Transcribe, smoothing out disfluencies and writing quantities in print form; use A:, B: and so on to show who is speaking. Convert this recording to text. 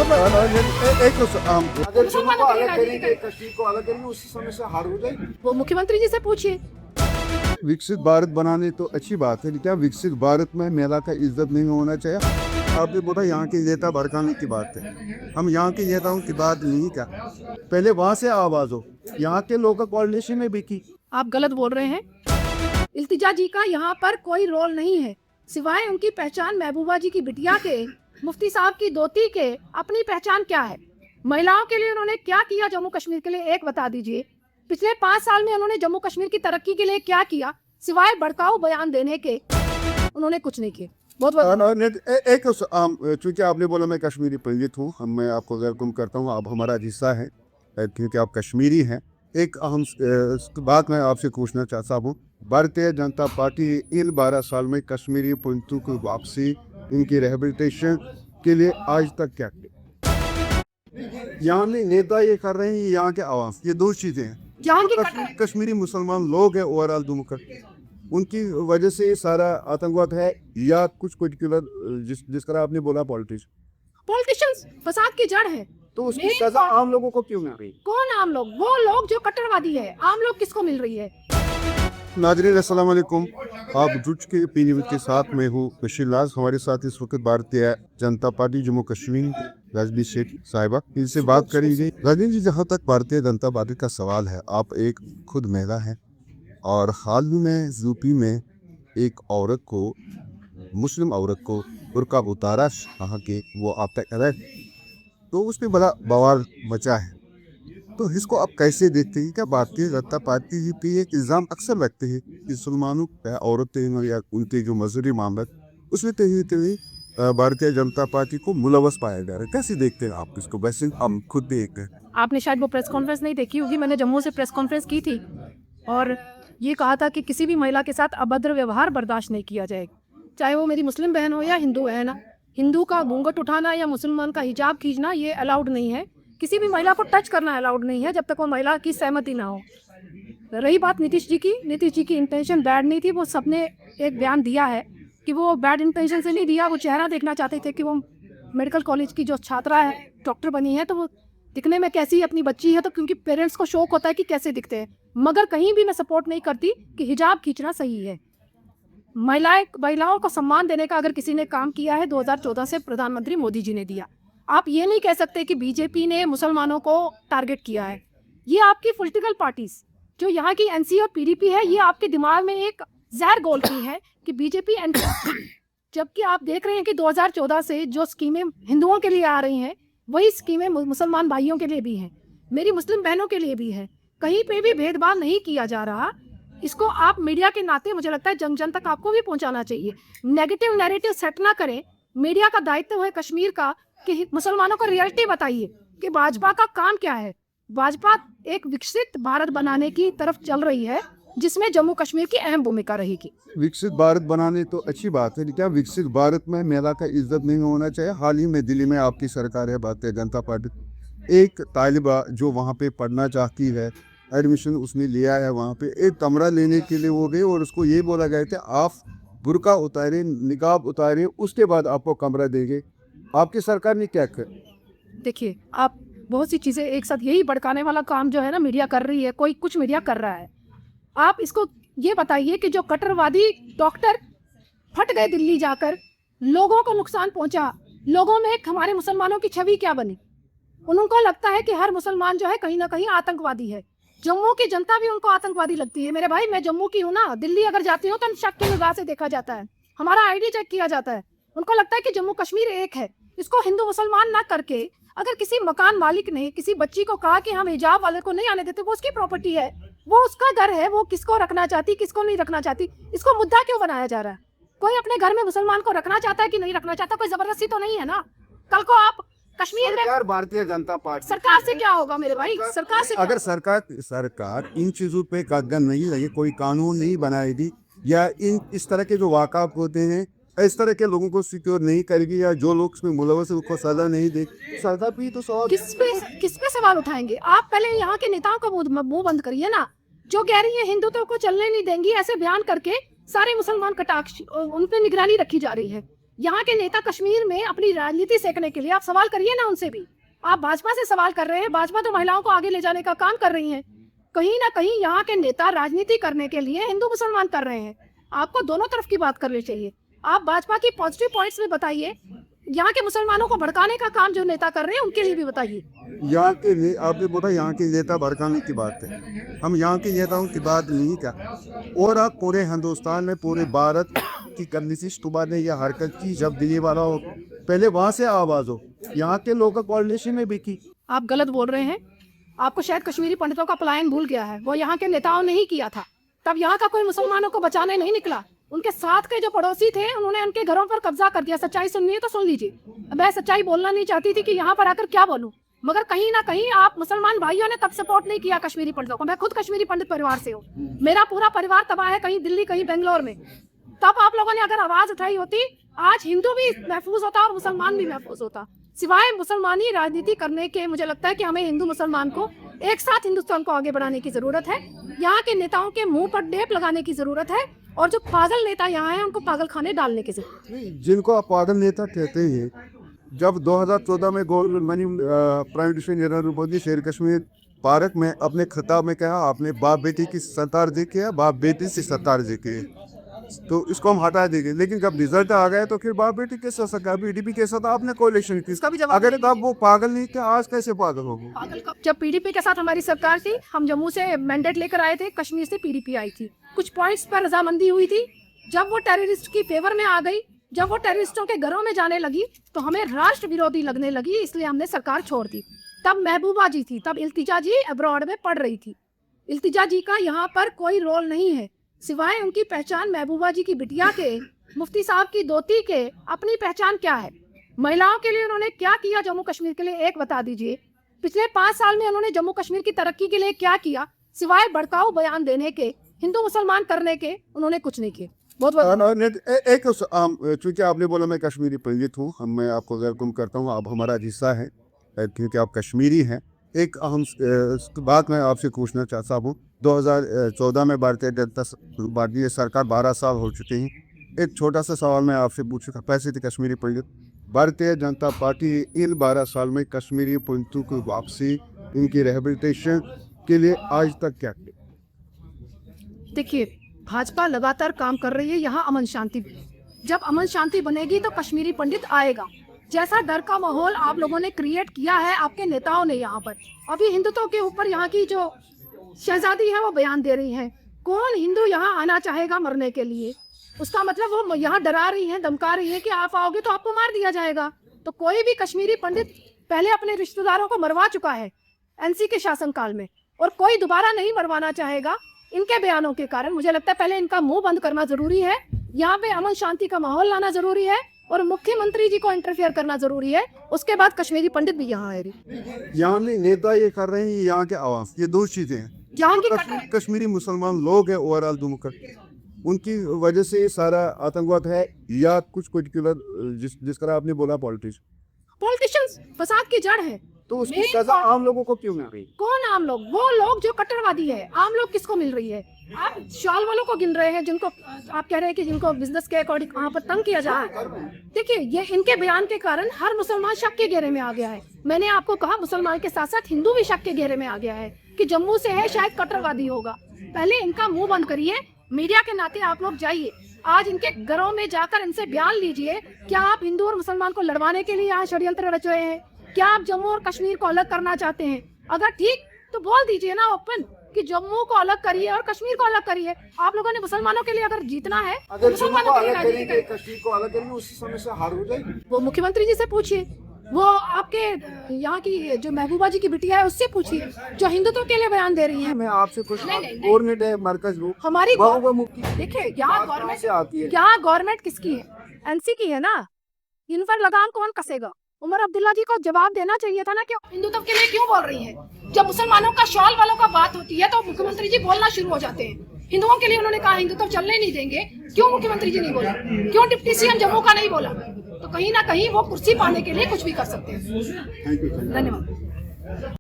A: एक तो अगर जम्मू को अलग करेंगे, कश्मीर को अलग करेंगे, उसी समय से हार हो जाएगी।
B: वो मुख्यमंत्री जी से पूछिए।
A: विकसित भारत बनाने तो अच्छी बात है, लेकिन क्या विकसित भारत में महिला का इज्जत नहीं होना चाहिए? आपने बोला यहाँ के नेता भड़काने की बात है, हम यहाँ के नेताओं की बात नहीं क्या, पहले वहाँ से आवाज हो, यहाँ के लोकल पॉलिटिशियन में भी की।
B: आप गलत बोल रहे हैं। इल्तिजा जी का यहाँ पर कोई रोल नहीं है, सिवाय उनकी पहचान महबूबा जी की बिटिया के, मुफ्ती साहब की दोती के। अपनी पहचान क्या है? महिलाओं के लिए उन्होंने क्या किया जम्मू कश्मीर के लिए, एक बता दीजिए। पिछले 5 साल में उन्होंने जम्मू कश्मीर की तरक्की के लिए क्या किया, सिवाय भड़काऊ बयान देने के? उन्होंने कुछ नहीं किया। बहुत
A: चूंकि आपने बोला मैं कश्मीरी पंडित हूँ, मैं आपको वेलकम करता हूँ, आप हमारा हिस्सा है क्योंकि आप कश्मीरी हैं। एक अहम बात मैं आपसे पूछना चाहता हूँ, भारतीय जनता पार्टी इन 12 साल में कश्मीरी पंडितों की वापसी, इनकी रिहेबिलिटेशन के लिए आज तक क्या किया? यहाँ में नेता ये कर रहे हैं, यहाँ के आवाम, ये दो चीजें हैं। कश्मीरी मुसलमान लोग हैं ओवरऑल जम्मू का, उनकी वजह से ये सारा आतंकवाद है, या कुछ पर्टिकुलर जिस तरह आपने बोला
B: पॉलिटिशियंस फसाद की जड़ है।
A: तो उसकी सजा आम लोगों को क्यों मिल रही?
B: कौन आम लोग? वो लोग जो कट्टरवादी है। आम लोग किसको मिल रही है?
A: नाज़रीन अस्सलाम वालेकुम, आप जुड़ के पीनीवी के साथ में हूँ बशीर लाज। हमारे साथ इस वक्त भारतीय जनता पार्टी जम्मू कश्मीर रजनी शेख साहिबा, इनसे बात करेंगे। रजनी जी, जहाँ तक भारतीय जनता पार्टी का सवाल है, आप एक खुद महिला हैं और हाल ही में यूपी में एक औरत को, मुस्लिम औरत को बुर्का उतारा कहाँ के, वो आप तक अरेस्ट, तो उस पर बड़ा बवाल मचा है। तो इसको आप कैसे देखते हैं? क्या भारतीय जनता पार्टी पे एक इल्ज़ाम अक्सर लगते हैं कि मुसलमानों औरतें या उनके जो मजहबी मामला उसमें भारतीय जनता पार्टी को मुलवस पाया जा रहा है, कैसे देखते हैं आप इसको? वैसे हम खुद देख रहे हैं।
B: आपने शायद वो प्रेस कॉन्फ्रेंस नहीं देखी होगी, मैंने जम्मू से प्रेस कॉन्फ्रेंस की थी और ये कहा था कि किसी भी महिला के साथ अभद्र व्यवहार बर्दाश्त नहीं किया जाएगा, चाहे वो मेरी मुस्लिम बहन हो या हिंदू है ना। हिंदू का घूंघट उठाना या मुसलमान का हिजाब खींचना ये अलाउड नहीं है। किसी भी महिला को टच करना अलाउड नहीं है जब तक वो महिला की सहमति ना हो। रही बात नीतीश जी की इंटेंशन बैड नहीं थी। वो सबने एक बयान दिया है कि वो बैड इंटेंशन से नहीं दिया, वो चेहरा देखना चाहते थे कि वो मेडिकल कॉलेज की जो छात्रा है, डॉक्टर बनी है, तो वो दिखने में कैसी अपनी बच्ची है, तो क्योंकि पेरेंट्स को शौक होता है कि कैसे दिखते हैं। मगर कहीं भी मैं सपोर्ट नहीं करती कि हिजाब खींचना सही है। महिलाओं को सम्मान देने का अगर किसी ने काम किया है 2014 से प्रधानमंत्री मोदी जी ने दिया। आप ये नहीं कह सकते कि बीजेपी ने मुसलमानों को टारगेट किया है। ये आपकी पॉलिटिकल पार्टीज जो यहाँ की एनसी और पीडीपी है, ये आपके दिमाग में एक जहर घोलती है कि बीजेपी जबकि आप देख रहे हैं कि 2014 से जो स्कीमें हिंदुओं के लिए आ रही हैं, वही स्कीमें मुसलमान भाइयों के लिए भी हैं, मेरी मुस्लिम बहनों के लिए भी है। कहीं पे भी भेदभाव नहीं किया जा रहा। इसको आप मीडिया के नाते मुझे लगता है जन तक आपको भी पहुंचाना चाहिए। नेगेटिव नैरेटिव सेट ना करें। मीडिया का दायित्व है कश्मीर का कि मुसलमानों को रियलिटी बताइए कि भाजपा का काम क्या है। भाजपा एक विकसित भारत बनाने की तरफ चल रही है, जिसमें जम्मू कश्मीर की अहम भूमिका रहेगी।
A: विकसित भारत बनाने तो अच्छी बात है, लेकिन क्या विकसित भारत में महिला का इज्जत नहीं होना चाहिए? हाल ही में दिल्ली में आपकी सरकार है, भारतीय जनता पार्टी, एक तालिबा जो वहाँ पे पढ़ना चाहती है, एडमिशन उसने लिया है, वहाँ पे एक कमरा लेने के लिए वो गए और उसको ये बोला गया था आप बुर्का उतारे, निकाब उतारे, उसके बाद आपको कमरा देंगे। आपकी सरकार ने क्या कर?
B: देखिए, आप बहुत सी चीजें एक साथ, यही भड़काने वाला काम जो है ना मीडिया कर रही है, कोई कुछ मीडिया कर रहा है। आप इसको ये बताइए कि जो कट्टरवादी डॉक्टर फट गए दिल्ली जाकर, लोगों को नुकसान पहुंचा, लोगों में हमारे मुसलमानों की छवि क्या बनी? उनको लगता है कि हर मुसलमान जो है कहीं ना कहीं आतंकवादी है। जम्मू की जनता भी उनको आतंकवादी लगती है। मेरे भाई, मैं जम्मू की हूँ ना, दिल्ली अगर जाती हूँ तो शक की निगाह से देखा जाता है, हमारा आईडी चेक किया जाता है। उनको लगता है कि जम्मू कश्मीर एक है। इसको हिंदू मुसलमान ना करके, अगर किसी मकान मालिक ने किसी बच्ची को कहा कि हम हिजाब वाले को नहीं आने देते, वो उसकी प्रॉपर्टी है, वो उसका घर है, वो किसको रखना चाहती, किसको नहीं रखना चाहती, इसको मुद्दा क्यों बनाया जा रहा है? कोई अपने घर में मुसलमान को रखना चाहता है कि नहीं रखना चाहता, कोई जबरदस्ती तो नहीं है ना। कल को आप कश्मीर में
A: भारतीय जनता पार्टी
B: सरकार से क्या होगा मेरे भाई? सरकार से
A: अगर सरकार इन चीजों पे कदम नहीं लगे, कोई कानून नहीं बनाएगी, या इस तरह के जो वाक़ात होते हैं इस तरह के लोगों को सिक्योर नहीं करेगी, या जो लोग इसमें मुलवस है उनको सजा नहीं देगी, सजा भी तो सवाल
B: किस पे सवाल उठाएंगे? आप पहले यहाँ के नेताओं का मुंह बंद करिए ना, जो कह रही है हिंदुत्व को चलने नहीं देंगी, ऐसे बयान करके सारे मुसलमान कटाक्ष उन पे निगरानी रखी जा रही है। यहाँ के नेता कश्मीर में अपनी राजनीति सेकने के लिए आप सवाल करिए ना उनसे भी। आप भाजपा से सवाल कर रहे हैं, भाजपा तो महिलाओं को आगे ले जाने का काम कर रही है। कहीं ना कहीं यहाँ के नेता राजनीति करने के लिए हिंदू मुसलमान कर रहे हैं। आपको दोनों तरफ की बात करनी चाहिए। आप भाजपा की पॉजिटिव पॉइंट्स में बताइए, यहाँ के मुसलमानों को भड़काने का काम जो नेता कर रहे हैं उनके लिए भी बताइए।
A: यहाँ के लिए आपने बोला यहाँ के नेता भड़काने की बात है, हम यहाँ के नेताओं की बात नहीं कर। और आप पूरे हिंदुस्तान में, पूरे भारत की कम्युनिस्ट ने यह हरकत की, जब दिल्ली वाला हो पहले वहाँ से आवाज हो, यहाँ के लोग कोalition में भी की।
B: आप गलत बोल रहे हैं। आपको शायद कश्मीरी पंडितों का पलायन भूल गया है। वो यहाँ के नेताओं ने ही किया था। तब यहाँ का कोई मुसलमानों को बचाने नहीं निकला। उनके साथ के जो पड़ोसी थे उन्होंने उनके घरों पर कब्जा कर दिया। सच्चाई सुननी है तो सुन लीजिए। मैं सच्चाई बोलना नहीं चाहती थी कि यहाँ पर आकर क्या बोलूं, मगर कहीं ना कहीं आप मुसलमान भाइयों ने तब सपोर्ट नहीं किया कश्मीरी पंडितों को। मैं खुद कश्मीरी पंडित परिवार से हूँ। मेरा पूरा परिवार तबाह है, कहीं दिल्ली कहीं बेंगलोर में। तब आप लोगों ने अगर आवाज उठाई होती, आज हिंदू भी महफूज होता और मुसलमान भी महफूज होता। सिवाय मुसलमानी राजनीति करने के मुझे लगता है कि हमें हिंदू मुसलमान को एक साथ हिंदुस्तान को आगे बढ़ाने की जरूरत है। यहाँ के नेताओं के मुंह पर टेप लगाने की जरूरत है, और जो पागल नेता यहाँ हैं उनको पागल खाने डालने की जरूरत है।
A: जिनको आप पागल नेता कहते हैं, जब 2014 में प्राइम मिनिस्टर नरेंद्र मोदी शेर कश्मीर पार्क में अपने खिताब में कहा, आपने बाप बेटी की सरदार जी किया, बाप बेटी से सरदार जी किए, तो इसको हम हटा देंगे। लेकिन जब रिजल्ट आ गया तो फिर बाप बेटी के साथ बीडीपी के साथ आपने कोalition की।
B: इसका भी जवाब
A: अगर तब वो पागल नहीं थे, आज कैसे पागल हो गए?
B: जब पीडीपी के साथ हमारी सरकार थी, हम जम्मू से मैंडेट लेकर आए थे, कश्मीर से पीडीपी आई थी। कुछ पॉइंट्स पर रजामंदी हुई थी। जब वो टेररिस्ट की फेवर में आ गई, जब वो टेररिस्टों के घरों में जाने लगी, तो हमें राष्ट्र विरोधी लगने लगी, इसलिए हमने सरकार छोड़ दी। तब महबूबा जी थी, तब इल्तिजा जी अब्रॉड में पढ़ रही थी। इल्तिजा जी का यहाँ पर कोई रोल नहीं है, सिवाय उनकी पहचान महबूबा जी की बिटिया के, मुफ्ती साहब की दोती के। अपनी पहचान क्या है? महिलाओं के लिए उन्होंने क्या किया जम्मू कश्मीर के लिए, एक बता दीजिए। पिछले 5 साल में उन्होंने जम्मू कश्मीर की तरक्की के लिए क्या किया? सिवाय भड़काऊ बयान देने के, हिंदू मुसलमान करने के, उन्होंने कुछ नहीं किया। बहुत
A: चूंकि आपने बोला मैं कश्मीरी पंडित हूँ, मैं आपको वेलकम करता हूँ, आप हमारा हिस्सा है क्योंकि आप कश्मीरी हैं। एक अहम बात मैं आपसे पूछना चाहता हूँ। 2014 में भारतीय सरकार 12 साल हो चुके हैं। एक छोटा सा सवाल मैं आपसे पूछूंगा, पैसे थे कश्मीरी पंडित, भारतीय जनता पार्टी इन 12 साल में कश्मीरी पंडितों की वापसी, इनकी रिहेबिलिटेशन के लिए आज तक क्या किया?
B: देखिए, भाजपा लगातार काम कर रही है। यहाँ अमन शांति, जब अमन शांति बनेगी तो कश्मीरी पंडित आएगा। जैसा डर का माहौल आप लोगों ने क्रिएट किया है, आपके नेताओं ने यहाँ पर, अभी हिंदुत्व के ऊपर यहाँ की जो शहजादी है वो बयान दे रही हैं। कौन हिंदू यहाँ आना चाहेगा मरने के लिए? उसका मतलब वो यहाँ डरा रही हैं, धमका रही हैं कि आप आओगे तो आपको मार दिया जाएगा। तो कोई भी कश्मीरी पंडित पहले अपने रिश्तेदारों को मरवा चुका है एनसी के शासनकाल में, और कोई दोबारा नहीं मरवाना चाहेगा इनके बयानों के कारण। मुझे लगता है पहले इनका मुंह बंद करना जरूरी है, यहाँ पे अमन शांति का माहौल लाना जरूरी है, और मुख्यमंत्री जी को इंटरफेयर करना जरूरी है। उसके बाद कश्मीरी पंडित भी यहाँ आए।
A: यहाँ में नेता ये कर रहे हैं, यहाँ के आवाम, ये दो चीजें हैं।
B: यहाँ की
A: कश्मीरी मुसलमान लोग हैं ओवरऑल दुमकर, उनकी वजह से ये सारा आतंकवाद है, या कुछ पर्टिकुलर जिस तरह आपने बोला
B: पॉलिटिशियंस फसाद की जड़ है।
A: तो उसकी सजा आम लोगों को क्यों मिल रही?
B: कौन आम लोग? वो लोग जो कट्टरवादी है। आम लोग किसको मिल रही है? आप शॉल वालों को गिन रहे हैं, जिनको आप कह रहे हैं कि जिनको बिजनेस के अकॉर्डिंग वहाँ पर तंग किया जा रहा है। देखिए, ये इनके बयान के कारण हर मुसलमान शक के घेरे में आ गया है। मैंने आपको कहा मुसलमान के साथ साथ हिंदू भी शक के घेरे में आ गया है कि जम्मू से है, शायद कट्टरवादी होगा। पहले इनका मुंह बंद करिए। मीडिया के नाते आप लोग जाइए, आज इनके घरों में जाकर इनसे बयान लीजिए। क्या आप हिंदू और मुसलमान को लड़वाने के लिए यहाँ षड्यंत्र रच रहे हैं? क्या आप जम्मू और कश्मीर को अलग करना चाहते हैं? अगर ठीक तो बोल दीजिए ना ओपन कि जम्मू को अलग करिए और कश्मीर को अलग करिए। आप लोगों ने मुसलमानों के लिए अगर जीतना है,
A: अगर
B: मुसलमानों के लिए
A: करेंगे, कश्मीर को अलग करेंगे, उसी समय से हार हो जाएगी।
B: वो मुख्यमंत्री जी से पूछिए, वो आपके यहाँ की जो महबूबा जी की बिटिया है उससे पूछिए, जो हिंदुत्व के लिए बयान दे रही है।
A: मैं आपसे कुछ गवर्नमेंट है, मरकज लोग
B: हमारी
A: मुक्ति
B: देखिए, यहाँ गवर्नमेंट
A: से आती है।
B: यहाँ गवर्नमेंट किसकी है? एनसी की है ना। इन पर लगाम कौन कसेगा? उमर अब्दुल्ला जी को जवाब देना चाहिए था ना कि हिंदुत्व के लिए क्यों बोल रही है। जब मुसलमानों का शॉल वालों का बात होती है तो मुख्यमंत्री जी बोलना शुरू हो जाते हैं। हिंदुओं के लिए उन्होंने कहा हिंदुत्व चलने नहीं देंगे, क्यों मुख्यमंत्री जी नहीं बोला? क्यों डिप्टी सीएम जम्मू का नहीं बोला? तो कहीं ना कहीं वो कुर्सी पाने के लिए कुछ भी कर सकते हैं।
A: Thank you.
B: धन्यवाद।